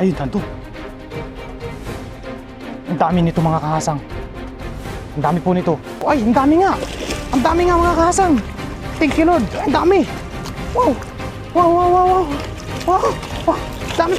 Ayun, nandun. Ang dami nito mga kahasang. Ang dami po nito. Ay, ang dami nga. Ang dami nga mga kahasang. Thank you Lord. Ang dami. Wow. Wow, wow, wow, wow. Wow, wow. Dami.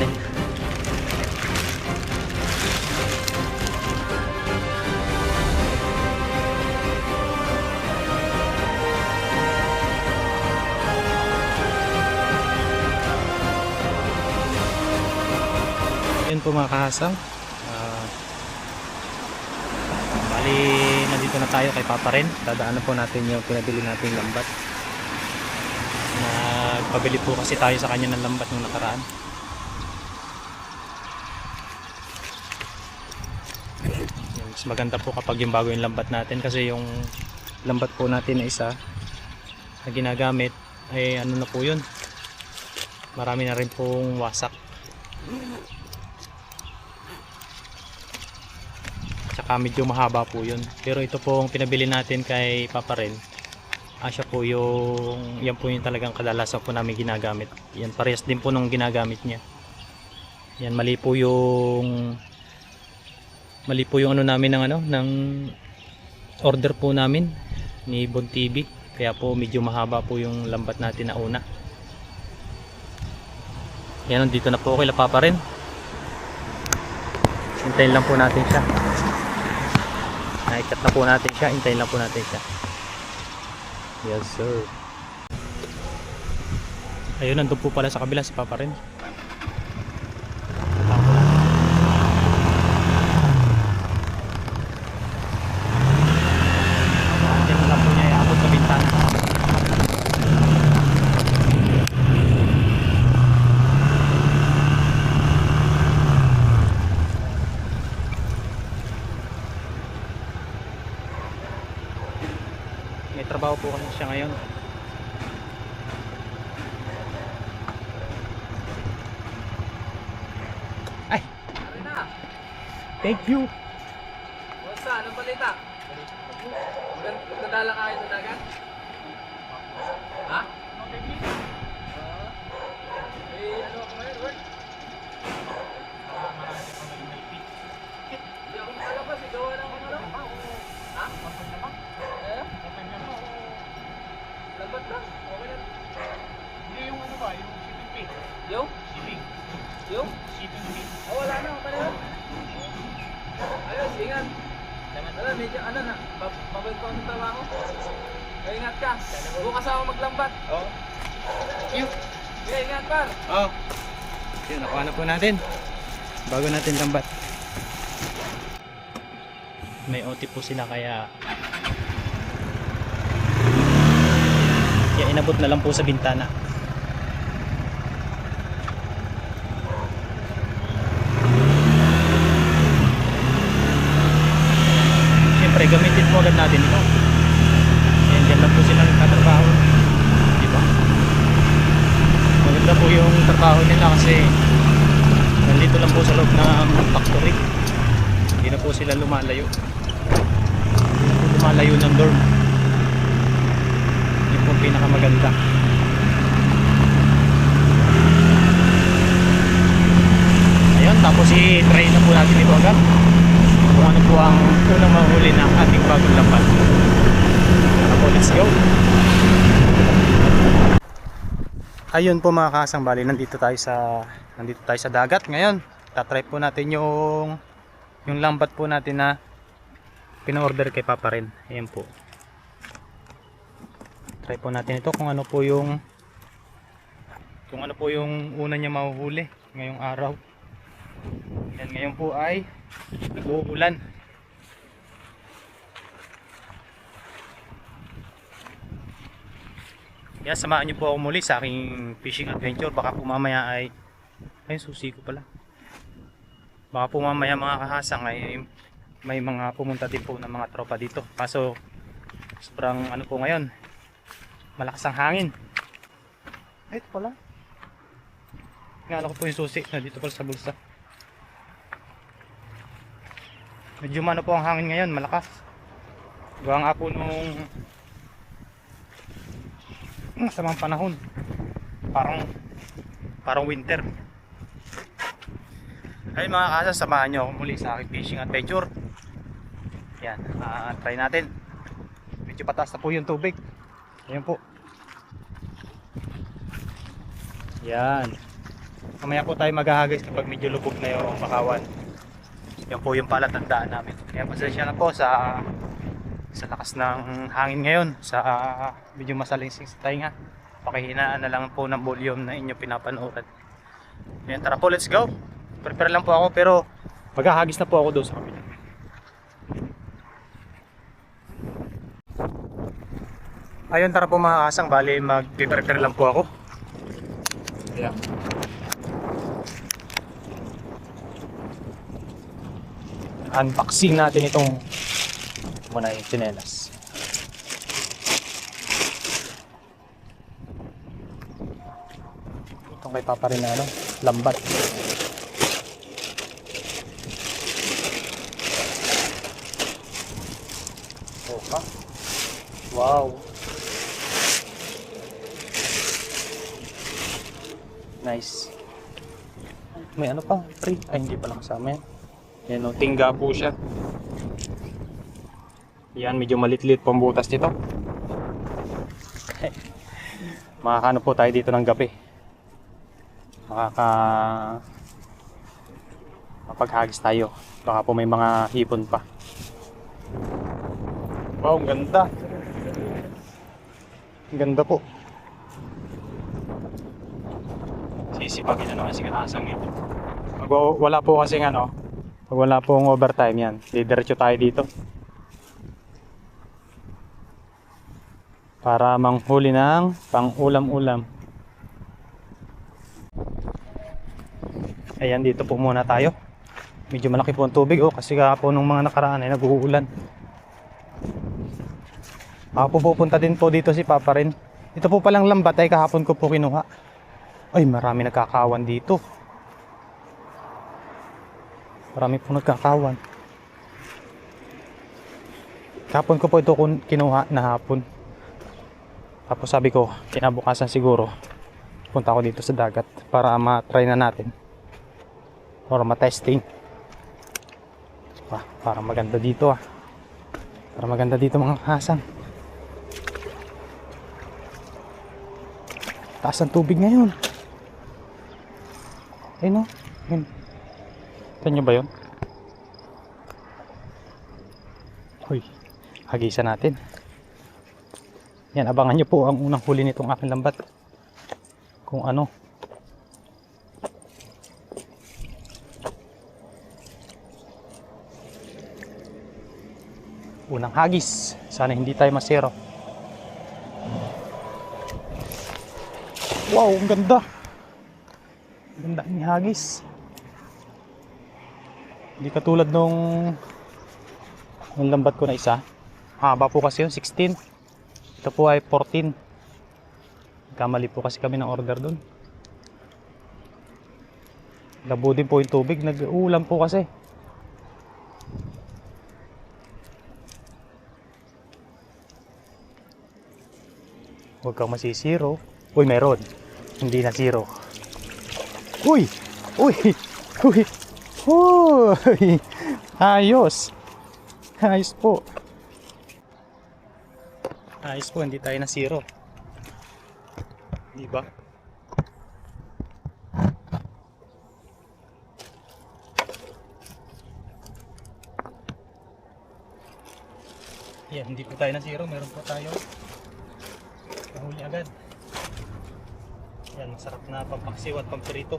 Yan po mga kahasang. Bali, nandito na tayo kay Papa Ren. Dadaanan po natin yung pinabili nating lambat. Nagpabili po kasi tayo sa kanya ng lambat nung nakaraan. Yan, mas maganda po kapag yung bago yung lambat natin, kasi yung lambat po natin na isa na ginagamit ay ano na po yun, marami na rin pong wasak. Tsaka medyo mahaba po yun. Pero ito pong pinabili natin kay Papa Ren, siya po yung, yan po yung talagang kadalasan po namin ginagamit. Yan, parehas din po nung ginagamit niya. Yan, mali po yung ano namin ng ng order po namin ni Bon TV. Kaya po medyo mahaba po yung lambat natin na una. Yan, dito na po kay Papa Ren. Hintayin lang po natin siya. Naikat na po natin siya. Hintayin lang po natin siya. Yes sir. Ayun, nandun po pala sa kabila si Papa Ren. Hintayin lang po niya iabot sa bintana. May trabaho po kasi siya ngayon. Ay! Thank you! Basta, anong balita? Magdadala ka kayo sa dagat? Ha? Ano ako ngayon, work? Hindi ako makalabas, gawa ng ano? Ha? Lambat lang, okay lang. Hindi yung ano ba, yung shipping fee. Yung? Shipping. Yung? Shipping fee. Wala na, okay na yun. Ayos, ingat. Wala, medyo ano na, babalik ko ang trabaho. Kaya ingat ka, bukas ako maglambat. Oo. Yung? Kaya ingat par. Oh. Yun, nakuha na po natin. Bago natin lambat. May OT po sila kaya inabot na lang po sa bintana. Siyempre gamitin po agad natin ito. Ayan, dyan lang po sila nagtatrabaho. Diba? Maganda po yung trabaho nila kasi nandito lang po sa loob ng factory. Hindi na po sila lumalayo. Lumalayo ng dorm. Yun po pinakamaganda. Ayun, tapos i-try na po natin ito agad kung ano po ang unang mahuli ng ating bagong lambat. So, let's go. Ayun po mga kasang, bali nandito tayo sa dagat ngayon. Tatry po natin yung lambat po natin na pina-order kay Papa Ren. Ayan po. Try po natin ito kung ano po yung una niya mahuhuli ngayong araw. Yan, ngayon po ay nag-uulan. Kaya samahan niyo po ako muli sa aking fishing adventure. Baka po mamaya ay susi ko pala. Baka po mamaya mga kahasang ay may mga pumunta din po ng mga tropa dito. Kaso sobrang ano po ngayon, malakas ang hangin. Ay, ito pala. Ngala ko po yung susi na dito pala sa bulsa. Medyo mano po ang hangin ngayon, malakas. Gawa nga po nung masamang panahon. Parang winter. Ayun mga kasas, samahan nyo ako muli sa aking fishing adventure. Yan, try natin. Medyo pataas na po yung tubig. Ayan po. Yan. Mamaya po tayo maghahagis kapag medyo lubog na yung bakawan. Yan po yung palatandaan namin. Kaya pasensya na po sa lakas ng hangin ngayon, sa medyo masalingsing sa tainga. Pakihinaan na lang po ng volume na inyo pinapanood. Yan, tara po, let's go. Prepare lang po ako, pero maghahagis na po ako doon sa kabila. Ayun, tara po mga kasang, bali mag-prepare lang po ako. Ayan. Unboxing natin itong muna yung tsinelas. Itong kay Papa rin na ano, lambat. Opa. Wow. Nice. May ano pa? Free? Ay, hindi pala kasama yan. Yan o, tingga po siya. Yan, medyo malit-lit pang butas nito. Makakano po tayo dito ng gabi. Mapaghagis tayo. Baka po may mga hipon pa. Wow, ang ganda. Ang ganda po. Sisipagin na naman si kasang ito. Pag wala po kasi ano, pag wala pong overtime yan, didiretso tayo dito para manghuli ng pang ulam-ulam. Ayan, dito po muna tayo. Medyo malaki po ang tubig kasi kahapon nung mga nakaraan ay nag-uulan. Pupunta din po dito si Papa rin. Ito po palang lambat ay kahapon ko po kinuha. Ay, marami nagkakawan dito. Marami po nagkakawan. Kahapon ko po ito kinuha na hapon. Tapos sabi ko, kinabukasan siguro punta ako dito sa dagat para ma-try na natin or ma-testing. Parang maganda dito Parang maganda dito mga kasang. Taas ang tubig ngayon. Ayun o. Ito nyo ba yun? Uy, hagisan natin. Yan, abangan nyo po ang unang huli nitong aking lambat. Kung ano. Unang hagis. Sana hindi tayo masero. Wow, ang ganda. Ang ganda ni hagis. Hindi katulad nung lambat ko na isa. Haba po kasi yun, 16. Ito po ay 14. Kamali po kasi kami ng order dun. Labo din po yung tubig. Nag-uulan po kasi. Huwag kang masisiro. Uy, meron. Hindi na zero. Uy! Uy! Uy! Uy! Ayos! Ayos po. Ayos po, hindi tayo na zero. Diba? Yan, hindi po tayo na zero. Meron po tayo. Nahuli agad. Yan, masarap na pampaksiw at pampirito.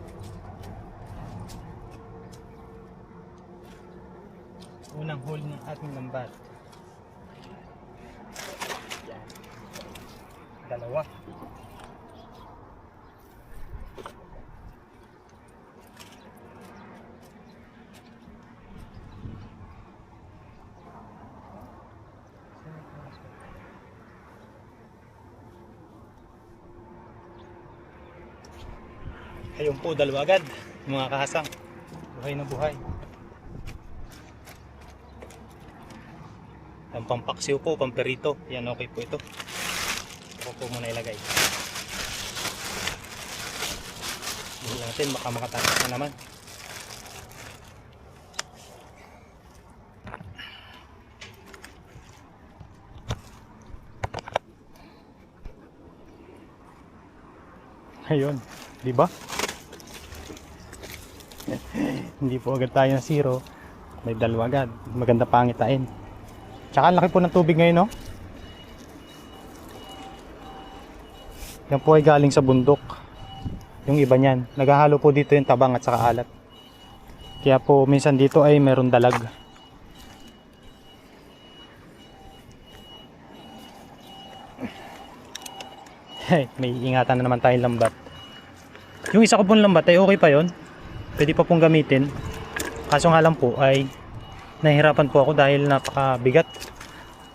Unang huli ng ating lambat. Yan. Dalawa. Ayun po, dalawa agad mga kahasang. Buhay na buhay. Ang pampaksiw po, pamperito. Yan, okay po ito. Ako po muna ilagay. Hindi natin, baka makatakas na naman. Ayun, di ba? Hindi po agad tayo na zero. May dalawa agad. Maganda pangitain. Tsaka ang laki po ng tubig ngayon, no? Yan po ay galing sa bundok. Yung iba niyan. Naghahalo po dito yung tabang at saka alat. Kaya po minsan dito ay meron dalag. May ingatan na naman tayong lambat. Yung isa ko pong lambat ay okay pa yon. Pwede pa pong gamitin. Kaso nga lang po ay nahihirapan po ako dahil napakabigat.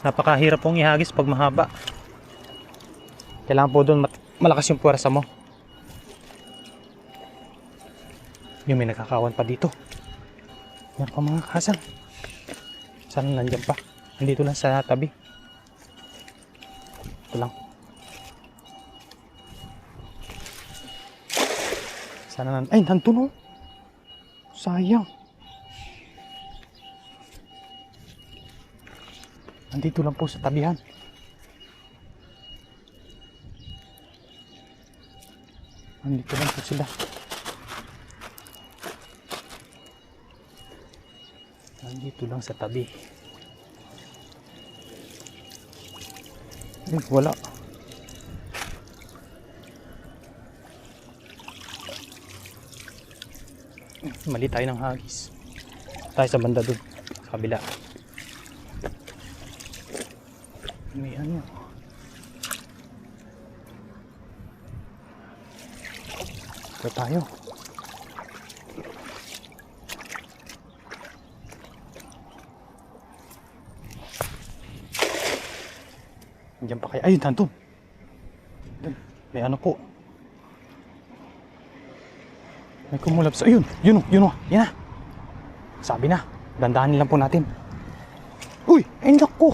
Napakahirap pong ihagis pag mahaba. Kailangan po doon malakas yung puwersa mo. Yung may nakakawan pa dito. Meron pa mga kasang. Sana nandyan pa. Nandito lang sa tabi. Ito lang. Sana nandun. Ay, nandun oh. Sayang. Nandito lang po sa tabihan. Nandito lang po sila. Nandito lang sa tabi. Ay, wala. Mali tayo ng hagis. Tayo sa banda doon. Sa kabila. May ano. Ito tayo. Diyan pa kayo. Ayun, nandun. May ano po. May kumulab sa... Ayun, yun o, yun o. Yan na. Sabi na. Dandahanin lang po natin. Uy, ay naku.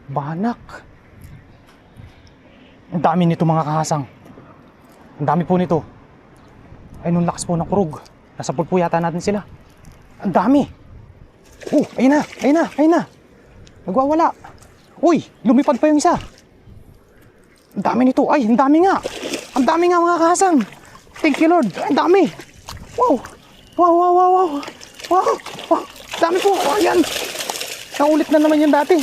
Banak. Ang dami nito mga kahasang. Ang dami po nito. Ay, nung lakas po ng kurog. Nasa pulpo yata natin sila. Ang dami. Oh, ayun na, ayun na, ayun na. Nagwawala. Uy, lumipad pa yung isa. Ang dami nito. Ay, ang dami nga. Ang dami nga mga kahasang. Thank you Lord. Ang dami. Wow. Wow, wow, wow, wow. Wow, wow. Dami po. Oh, yan. Naulit na naman yung dati.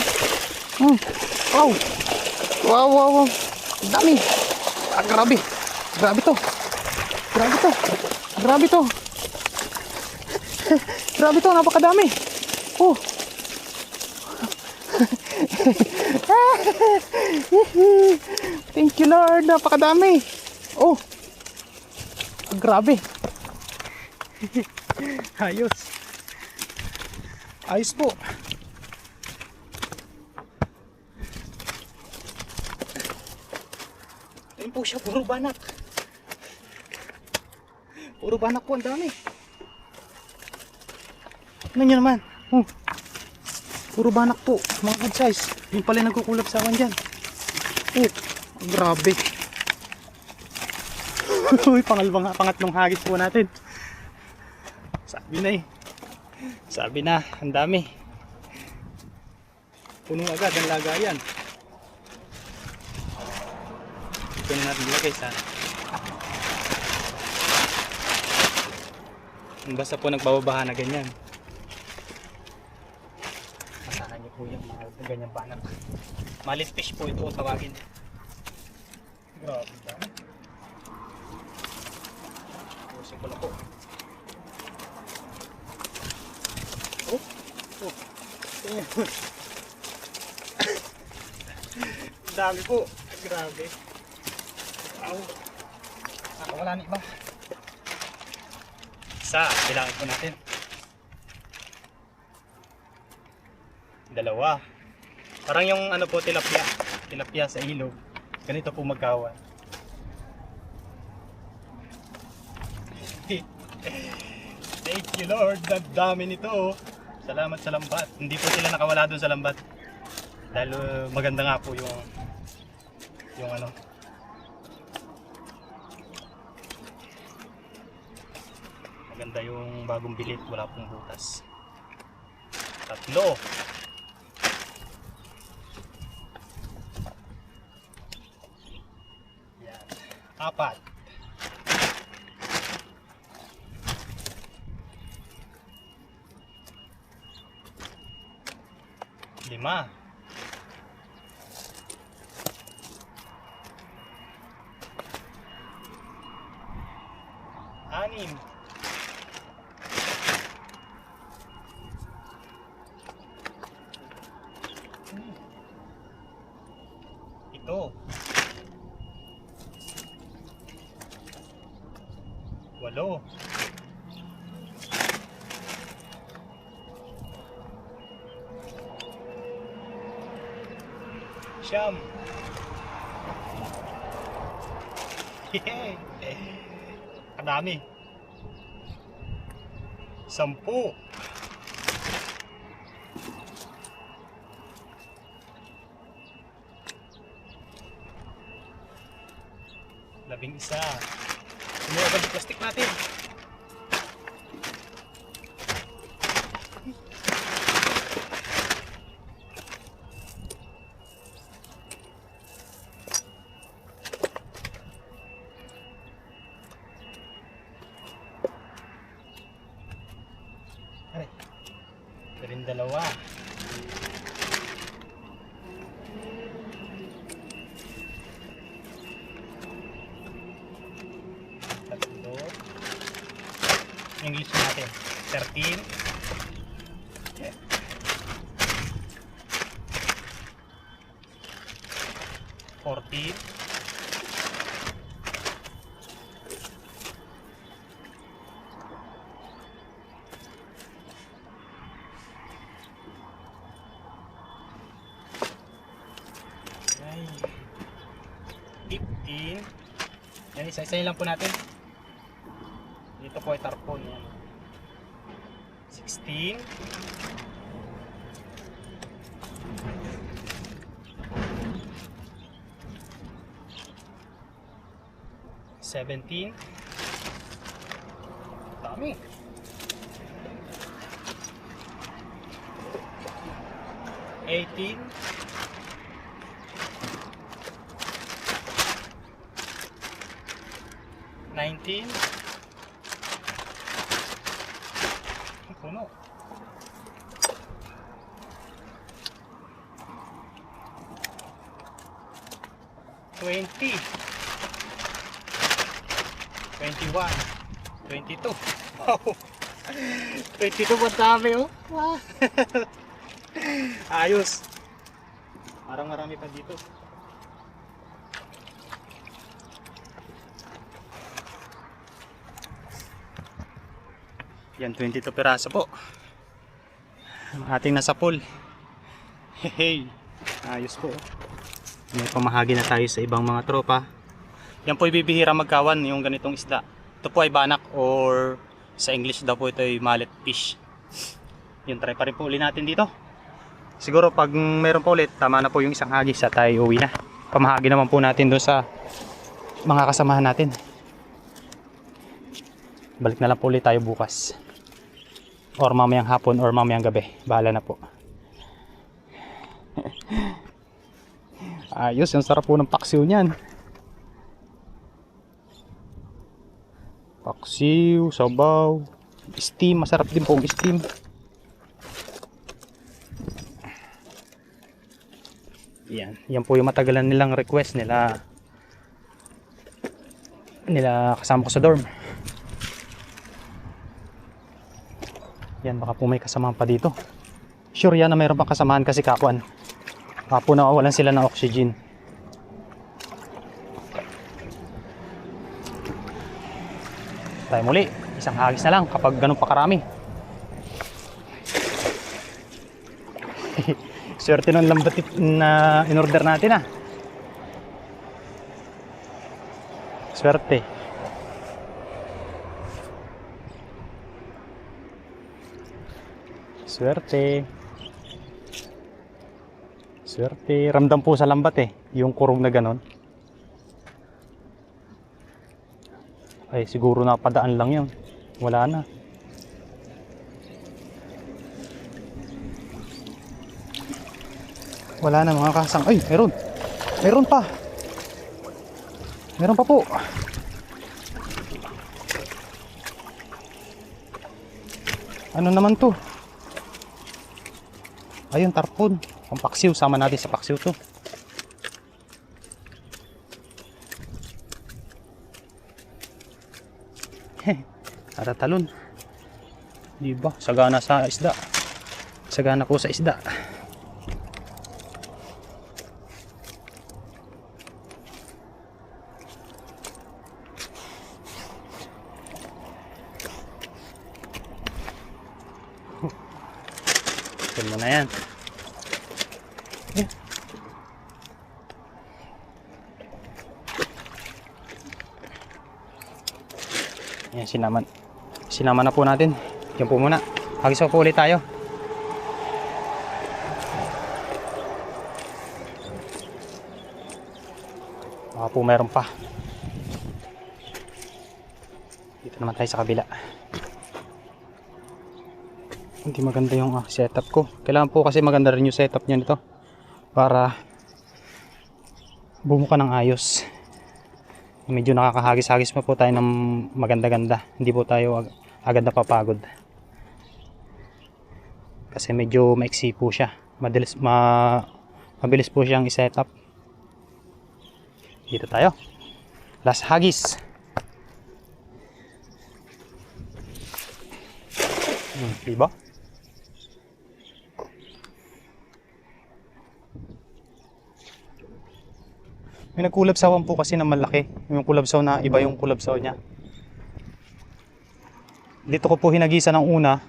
Wow. Wow, wow, wow. Ang dami. Ah, grabe. Grabe to. Grabe to. Grabe to. Grabe to. Napakadami. Oh. Thank you Lord. Napakadami. Oh. Grabe. Ayos. Ayos po. Ayun po siya, puro banak. Puro banak po, ang dami. Ano nyo naman? Puro banak po, mga good size. Yung pala nagkukulap sa akin dyan. Grabe. Uy, pangatlong hagis po natin. Sabi na eh. Sabi na, ang dami. Puno agad ang lagayan. Ito na natin ilagay sa... Basta po nagbababaha na ganyan. Masahan niyo po yung ganyan banak. Malit fish po ito kung tawagin. Grabe ba? Pusin ko lang po. Dami po. Grabe. Wow. Wala na iba. Isa, bilangin po natin. Dalawa. Parang yung ano po, tilapia. Tilapia sa ilog. Ganito po magkawan. Thank you Lord, dami nito. Salamat sa lambat. Hindi po sila nakawala doon sa lambat. Dahil maganda nga po yung ano. Maganda yung bagong bilit, wala pong butas. Tatlo. Yan. 4, 5, 6, 7, 8, 9, Yay! Kadami. 10, 11. Sumuha agad yung plastic natin. 2. 3. English natin. 13. 14. 15. Yan, isa-isayin lang po natin. Dito po ay tarpon. 16. 17. Dami. 18. 19. Ang puno. 20. 21. 22. Wow. 22 pa dami oh. Wow. Ayos. Parang marami pa dito. Yan, 22 piraso po. Ang ating nasa pool. Hey, ayos po. May pamahagi na tayo sa ibang mga tropa. Yan po ibibihira magkawan yung ganitong isda. Ito po ay banak or sa English daw po ito ay mallet fish. Yun, try pa rin po uli natin dito. Siguro pag meron po ulit, tama na po yung isang hagis at tayo uwi na. Pamahagi naman po natin doon sa mga kasamahan natin. Balik na lang po ulit tayo bukas. Or mamayang hapon or mamayang gabi. Bahala na po. Ayos, yung sarap po ng paksiw niyan. Paksiw, sabaw, steam, masarap din po ang steam. Yan po yung matagalan nilang request nila kasama ko sa dorm. Yan, baka po may kasamahan pa dito. Sure yan na mayroon pang kasamahan kasi kakuan. Baka po nawawalan sila ng oxygen. Tayo muli, isang hagis na lang kapag ganun pa karami. Swerte ng lambat na in-order natin ah. Swerte. Swerte. Swerte. Ramdam po sa lambat eh, yung kurog na ganon. Ay siguro napadaan lang yun. Wala na. Wala na mga kasang. Ay, meron. Meron pa. Meron pa po. Ano naman to? Ayun, tarpon. Ang paksiw, sama natin sa paksiw to. Para talon. Diba? Sagana sa isda. Sagana po sa isda. Ito mo na yan. Yan, sinama na po natin. Yan po muna. Hagis po ulit tayo. Baka po meron pa. Dito naman tayo sa kabila. Hindi maganda yung setup ko. Kailangan po kasi maganda rin yung setup niya nito para bumuka ng ayos. Medyo nakakahagis-hagis pa po tayo ng maganda-ganda. Hindi po tayo agad napapagod. Kasi medyo maiksi po siya. Mabilis po siyang i-setup. Dito tayo. Last hagis. Diba? May nagkulabsawan po kasi na malaki. Yung kulabsaw na iba yung kulabsaw niya. Dito ko po hinagisan ng una.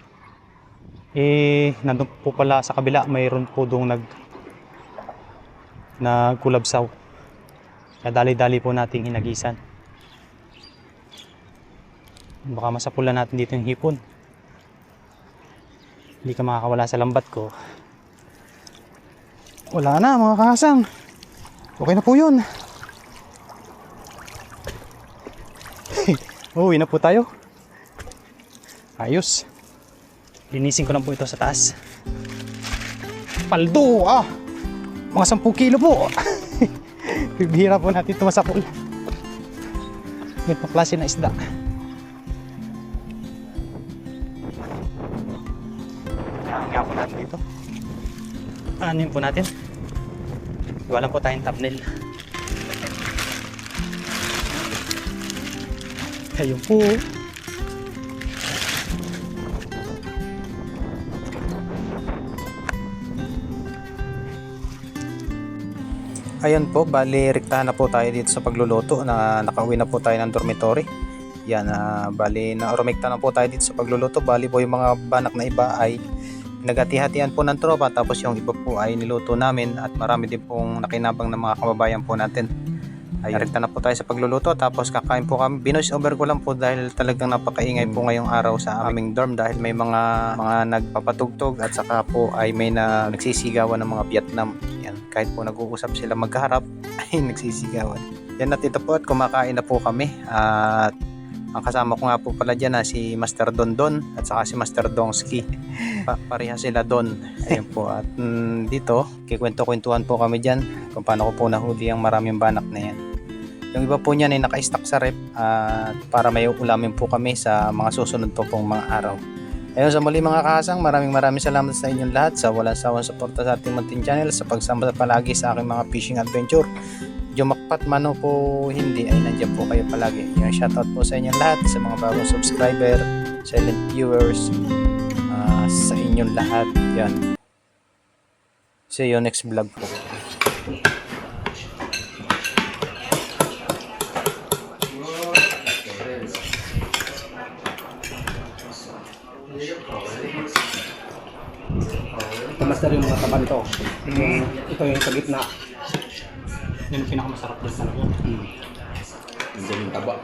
Nandun po pala sa kabila. Mayroon po doong nagkulabsaw. Kaya dali-dali po nating hinagisan. Baka masapulan natin dito yung hipon. Hindi ka makakawala sa lambat ko. Wala na mga kakasang. Okay na po yun. Uwi na po tayo. Ayos. Linisin ko lang po ito sa taas. Paldo! Mga 10 kilo po. Bibihira po natin ito masapul. Ganito klase na isda. Nga po natin dito. Ano yun po natin? Wala po tayong thumbnail. Ayun po. Ayan po, bali rektahan na po tayo dito sa pagluluto na nakauwi na po tayo ng dormitory. Yan, bali na rumekta na po tayo dito sa pagluluto. Bali po yung mga banak na iba ay nagati-hatian po ng tropa, tapos yung iba po ay niluto namin at marami din pong nakinabang ng mga kababayan po natin. Ay rekta na po tayo sa pagluluto, tapos kakain po kami. Binoise over ko lang po dahil talagang napakaingay po ngayong araw sa aming dorm dahil may mga nagpapatugtog at saka po ay may nagsisigawan ng mga Vietnam. Yan, kahit po nag-uusap sila magkaharap ay nagsisigawan. Yan, at ito po at kumakain na po kami at ang kasama ko nga po pala dyan si Master Dondon at saka si Master Dongski. Pareha sila Don. Ayun po. At dito, kikwento-kwentuhan po kami dyan kung paano ko po nahuli ang maraming banak na yan. Yung iba po niyan ay naka-stack sa rep at para may ulamin po kami sa mga susunod po pong mga araw. Ayun, sa muli mga kasang, maraming salamat sa inyong lahat sa walang sawang suporta sa ating munting channel, sa pagsama palagi sa aking mga fishing adventure. Jumakpat man o po hindi ay nandiyan po kayo palagi. Yung shoutout po sa inyong lahat, sa mga bagong subscriber, silent viewers, sa inyong lahat. Yan. See you next vlog po. Master yung mga taba nito. Ito yung sa gitna. Yun yung pinakamasarap din talaga. Nandiyan yung taba.